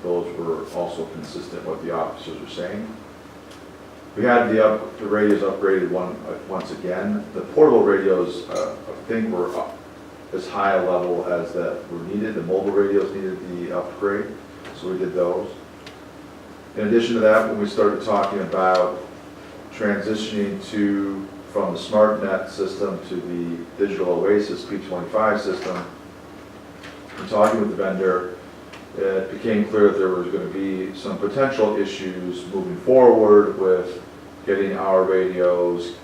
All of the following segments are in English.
those were also consistent with what the officers were saying. We had the radios upgraded once again. The portable radios, I think, were up as high a level as that were needed. The mobile radios needed the upgrade, so we did those. In addition to that, when we started talking about transitioning from the SmartNet system to the Digital Oasis P25 system, and talking with the vendor, it became clear that there was going to be some potential issues moving forward with getting our radios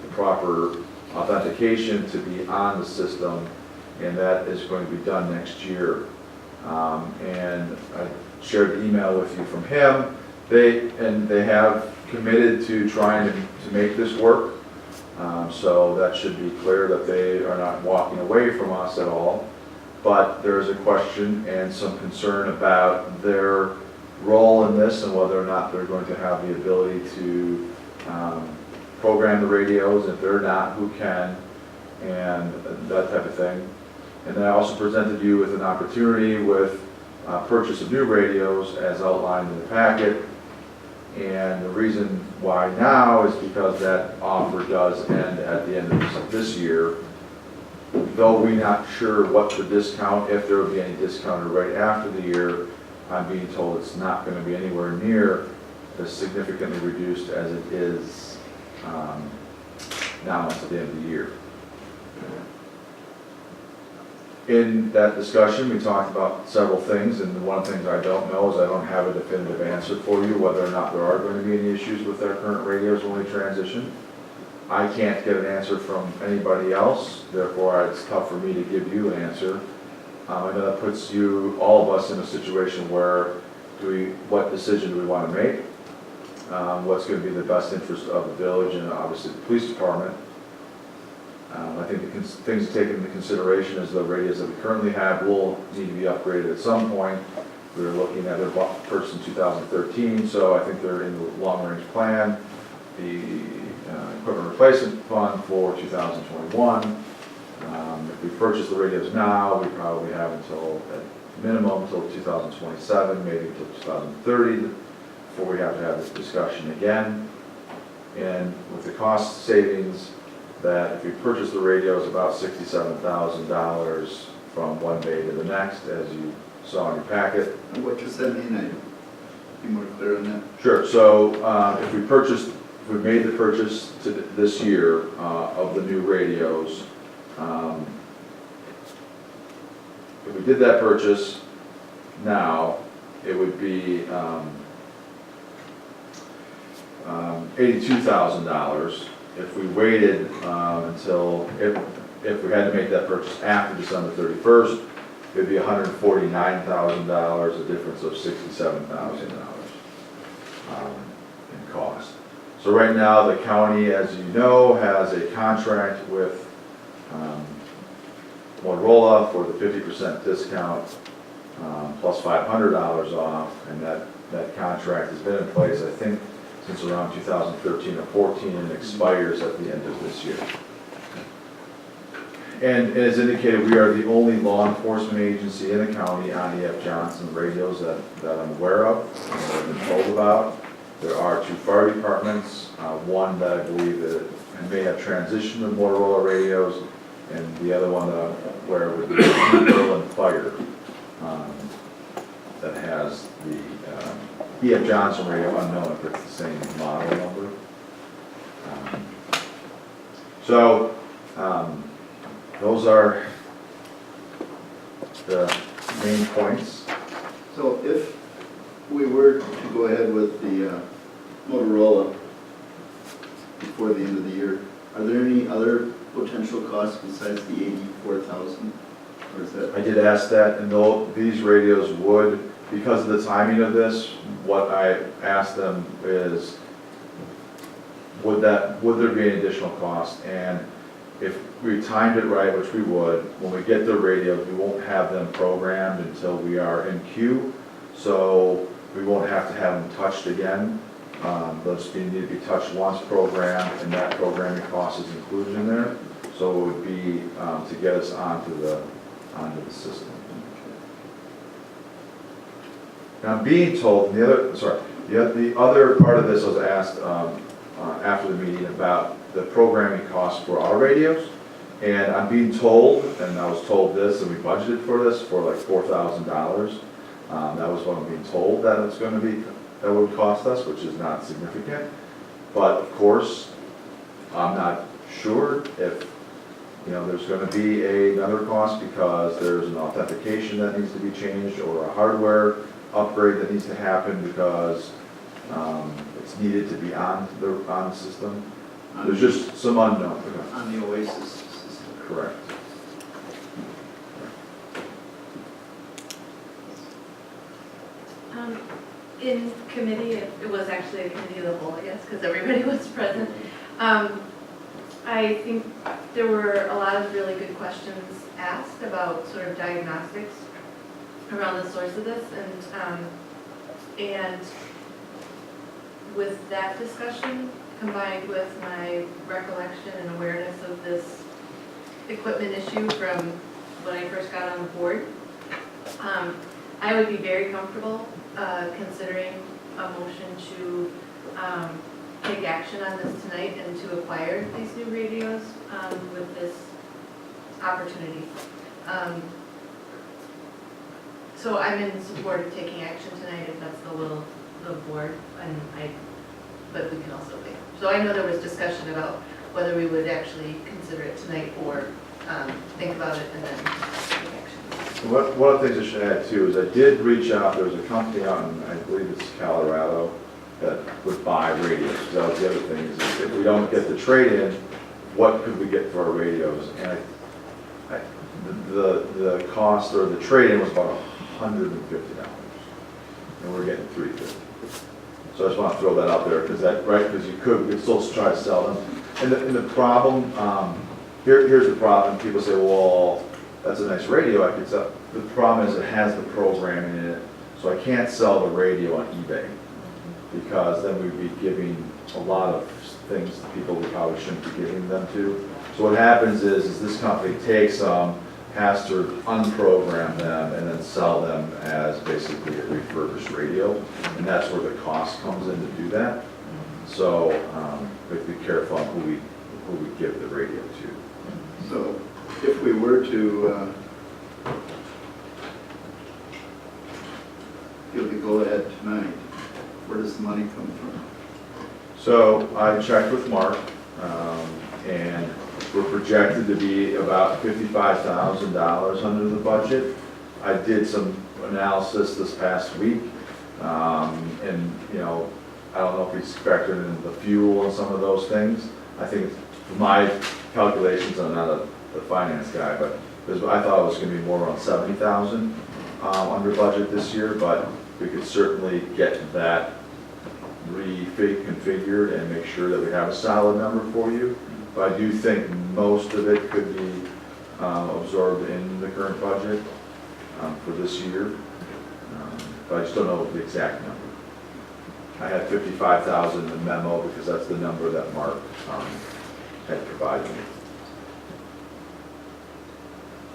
the proper authentication to be on the system, and that is going to be done next year. And I shared the email with you from him. They have committed to trying to make this work. So that should be clear that they are not walking away from us at all. But there is a question and some concern about their role in this and whether or not they're going to have the ability to program the radios. If they're not, who can, and that type of thing. And then I also presented you with an opportunity with purchase of new radios as outlined in the packet. And the reason why now is because that offer does end at the end of this year. Though we're not sure what the discount, if there will be any discount right after the year, I'm being told it's not going to be anywhere near as significantly reduced as it is now until the end of the year. In that discussion, we talked about several things, and one of the things I don't know is I don't have a definitive answer for you whether or not there are going to be any issues with our current radios when we transition. I can't get an answer from anybody else, therefore it's tough for me to give you an answer. I know that puts all of us in a situation where what decision do we want to make? What's going to be the best interest of the village and obviously the police department? I think the things to take into consideration is the radios that we currently have will need to be upgraded at some point. We're looking at their purchase in 2013, so I think they're in the long-range plan. The equipment replacement fund for 2021. If we purchase the radios now, we probably have until, at minimum, until 2027, maybe until 2030, before we have to have this discussion again. And with the cost savings, that if we purchase the radios about $67,000 from one day to the next, as you saw in your packet. And what does that mean? I'd be more clear on that. Sure. So if we made the purchase this year of the new radios, if we did that purchase now, it would be $82,000. If we waited until, if we had to make that purchase after December 31st, it would be $149,000, a difference of $67,000 in cost. So right now, the county, as you know, has a contract with Motorola for the 50% discount plus $500 off, and that contract has been in place, I think, since around 2013 or 14, and expires at the end of this year. And as indicated, we are the only law enforcement agency in the county on E.F. Johnson radios that I'm aware of, and that I've been told about. There are 2 fire departments, one that I believe that may have transitioned to Motorola radios, and the other one that I'm aware of would be Berlin Fire that has the E.F. Johnson radio, unknown if it's the same model number. Those are the main points. So if we were to go ahead with the Motorola before the end of the year, are there any other potential costs besides the $84,000? Or is that? I did ask that, and though these radios would, because of the timing of this, what I asked them is, would there be an additional cost? And if we timed it right, which we would, when we get the radios, we won't have them programmed until we are in queue, so we won't have to have them touched again. They'll just need to be touched once, programmed, and that programming cost is included in there. So it would be to get us onto the system. Now, I'm being told, the other part of this was asked after the meeting about the programming costs for our radios. And I'm being told, and I was told this, and we budgeted for this, for like $4,000. That was what I'm being told that it's gonna be, that would cost us, which is not significant. But of course, I'm not sure if, there's gonna be another cost because there's an authentication that needs to be changed or a hardware upgrade that needs to happen because it's needed to be on the system. There's just some unknown. On the Oasis system. Correct. In committee, it was actually a committee of the whole, I guess, because everybody was present. I think there were a lot of really good questions asked about sort of diagnostics around the source of this, and with that discussion combined with my recollection and awareness of this equipment issue from when I first got on the board, I would be very comfortable considering a motion to take action on this tonight and to acquire these new radios with this opportunity. So I'm in support of taking action tonight if that's the will of the board, but we can also wait. So I know there was discussion about whether we would actually consider it tonight or think about it and then take action. One of the things I should add too is I did reach out, there was a company out in, I believe it's Colorado, that would buy radios. That was the other thing, is if we don't get the trade-in, what could we get for our radios? And the cost or the trade-in was about $150, and we're getting $350. So I just want to throw that out there, because because you could still try to sell them. And the problem, here's the problem. People say, well, that's a nice radio I could sell. The problem is it has the programming in it, so I can't sell the radio on eBay, because then we'd be giving a lot of things to people we probably shouldn't be giving them to. So what happens is this company takes them, has to unprogram them, and then sell them as basically a refurbished radio, and that's where the cost comes in to do that. So we have to be careful on who we give the radio to. So if we were to give the go-ahead tonight, where does the money come from? So I checked with Mark, and we're projected to be about $55,000 under the budget. I did some analysis this past week, and I don't know if he's factored in the fuel and some of those things. I think my calculations, I'm not a finance guy, but I thought it was going to be more around $70,000 under budget this year, but we could certainly get that reconfigured and make sure that we have a solid number for you. But I do think most of it could be absorbed in the current budget for this year, but I just don't know the exact number. I had 55,000 in the memo because that's the number that Mark had provided me.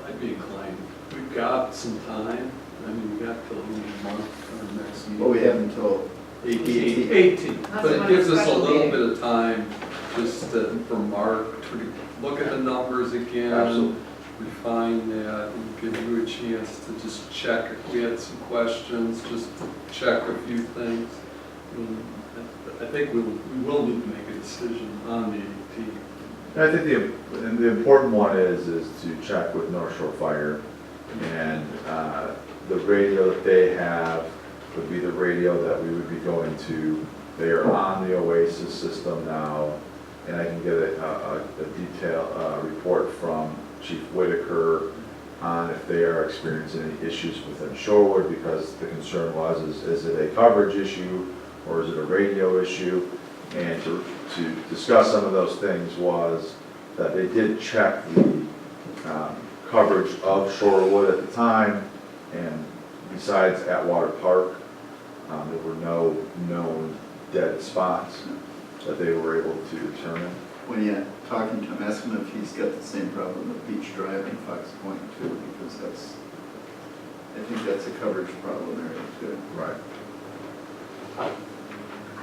I'd be inclined. We've got some time. I mean, we got till the month or next meeting. Well, we have until 18. That's But it one gives us a special little meeting. bit of time just for Mark to look at the numbers again. Absolutely. Refine that and give you a chance to just check if we had some questions, just check a few things. And I think we will need to make a decision on the 18th. And I think the important one is to check with North Shore Fire, and the radio that they have would be the radio that we would be going to. They are on the Oasis system now, and I can get a detailed report from Chief Whitaker on if they are experiencing any issues within Shorewood, because the concern was, is it a coverage issue or is it a radio issue? And to discuss some of those things was that they did check the coverage of Shorewood at the time, and besides Atwater Park, there were no known dead spots that they were able to determine. when you're talking to him, ask him if he's got the same problem with Beach Drive and Fox Point too, because I think that's a coverage problem there too. Right.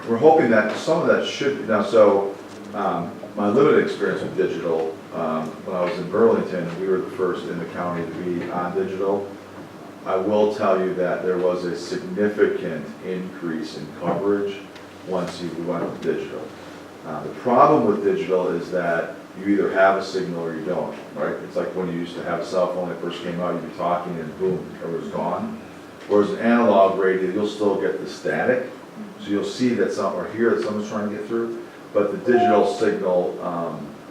we're hoping that some of that should, now, so, my limited experience with digital, when I was in Burlington, we were the first in the county to be on digital. I will tell you that there was a significant increase in coverage once you went with digital. The problem with digital is that you either have a signal or you don't, right? It's like when you used to have a cell phone that first came out, you'd be talking and boom, it was gone. Whereas an analog radio, you'll still get the static, so you'll see that some, or hear that someone's trying to get through, but the digital signal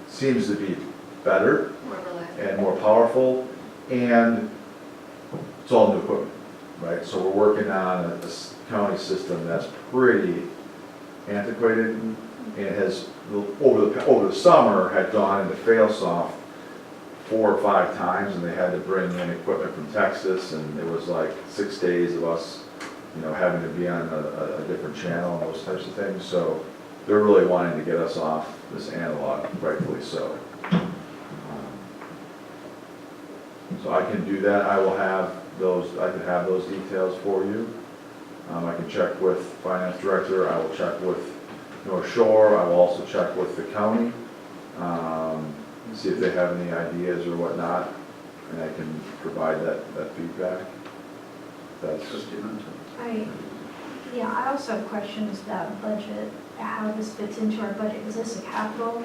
seems to be better More reliable. and more powerful, and it's all new equipment, right? So we're working on a county system that's pretty antiquated, and it has, over the summer, had gone into fail-soft 4 or 5 times, and they had to bring in equipment from Texas, and it was like 6 days of us, having to be on a different channel and those types of things. So they're really wanting to get us off this analog, rightfully so. So I can do that. I will have those, I can have those details for you. I can check with finance director. I will check with North Shore. I will also check with the county, see if they have any ideas or whatnot, and I can provide that feedback. That's Trustee Mento. I also have questions about budget, how this fits into our budget. Is this a capital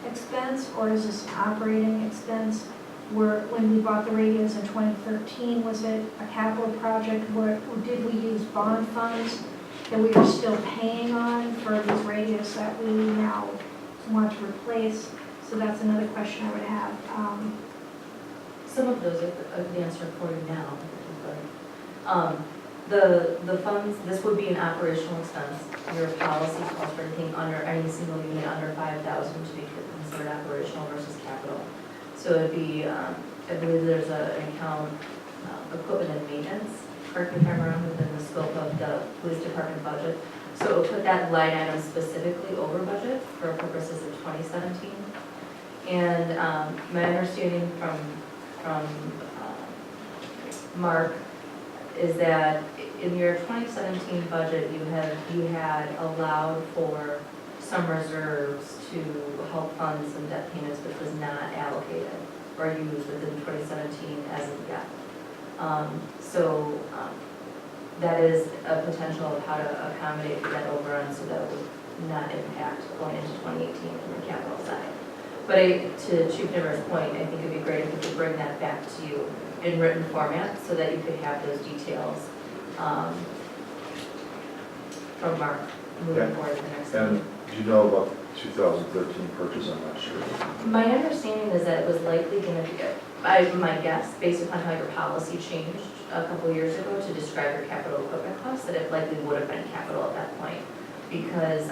expense or is this an operating expense? When we bought the radios in 2013, was it a capital project? Or did we use bond funds that we are still paying on for these radios that we now want to replace? So that's another question I would have. Some of those I could answer for you now. The funds, this would be an operational expense. Your policy calls for anything under, any single unit under 5,000 to be considered operational versus capital. So it'd be, I believe there's an account, equipment and maintenance, correct me if I'm wrong, within the scope of the police department budget. So it'll put that line item specifically over budget for purposes of 2017. And my understanding from Mark is that in your 2017 budget, you had allowed for some reserves to help fund some debt payments, which was not allocated or used within 2017 as of yet. That is a potential of how to accommodate the debt overrun so that it would not impact going into 2018 from the capital side. But to Chief Nimmer's point, I think it'd be great if we could bring that back to you in written format so that you could have those details from Mark moving forward to the next And meeting. do you know about the 2013 purchase? I'm not sure. My understanding is that it was likely going to be, my guess, based upon how your policy changed a couple years ago to describe your capital equipment costs, that it likely would have been capital at that point. Because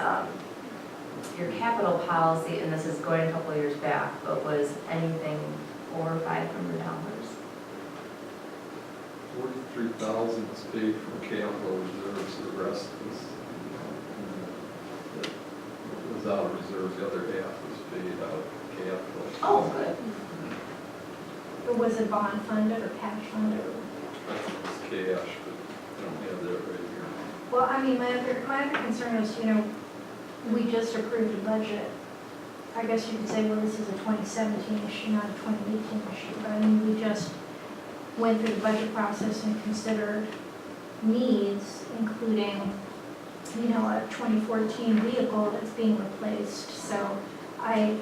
your capital policy, and this is going a couple of years back, but was anything over $500. 43,000 is paid from capital reserves, the rest was out of reserves, the other half was paid out of capital. Oh, good. Or was it bond funded or cash funded? It's cash, but I don't have that right here. Well, I mean, my other concern is, we just approved a budget. I guess you could say, well, this is a 2017 issue, not a 2018 issue. But I mean, we just went through the budget process and considered needs, including, a 2014 vehicle that's being replaced. So I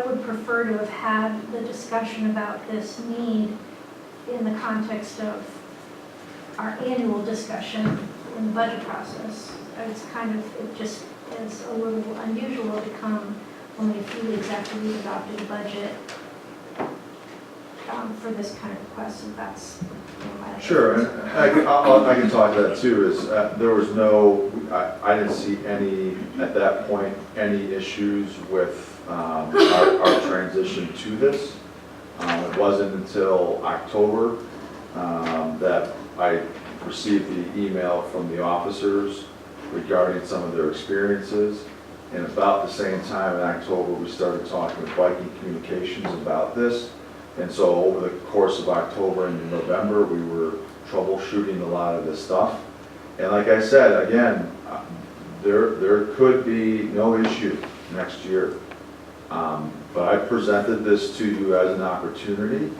would prefer to have had the discussion about this need in the context of our annual discussion in the budget process. It just is a little unusual to come only a few weeks after we've adopted a budget for this kind of request, and that's my. Sure, and I can talk to that too, is there was no, I didn't see any, at that point, any issues with our transition to this. It wasn't until October that I received the email from the officers regarding some of their experiences. And about the same time in October, we started talking with Viking Communications about this. And so over the course of October and November, we were troubleshooting a lot of this stuff. And like I said, again, there could be no issue next year. But I presented this to you as an opportunity,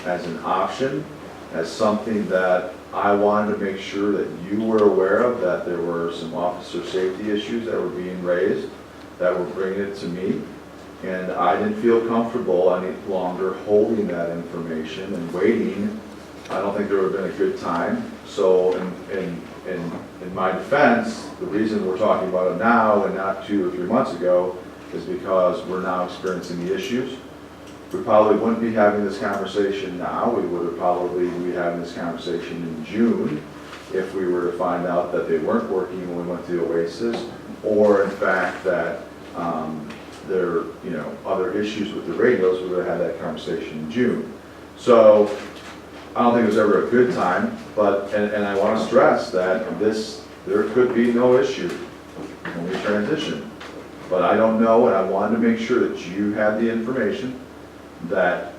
as an option, as something that I wanted to make sure that you were aware of, that there were some officer safety issues that were being raised, that were bringing it to me. And I didn't feel comfortable any longer holding that information and waiting. I don't think there would have been a good time. So in my defense, the reason we're talking about it now and not 2 or 3 months ago is because we're now experiencing the issues. We probably wouldn't be having this conversation now. We would have probably be having this conversation in June if we were to find out that they weren't working when we went to the Oasis, or in fact that there are, other issues with the radios. We would have had that conversation in June. So I don't think it was ever a good time, but, and I want to stress that there could be no issue when we transition. But I don't know, and I wanted to make sure that you had the information that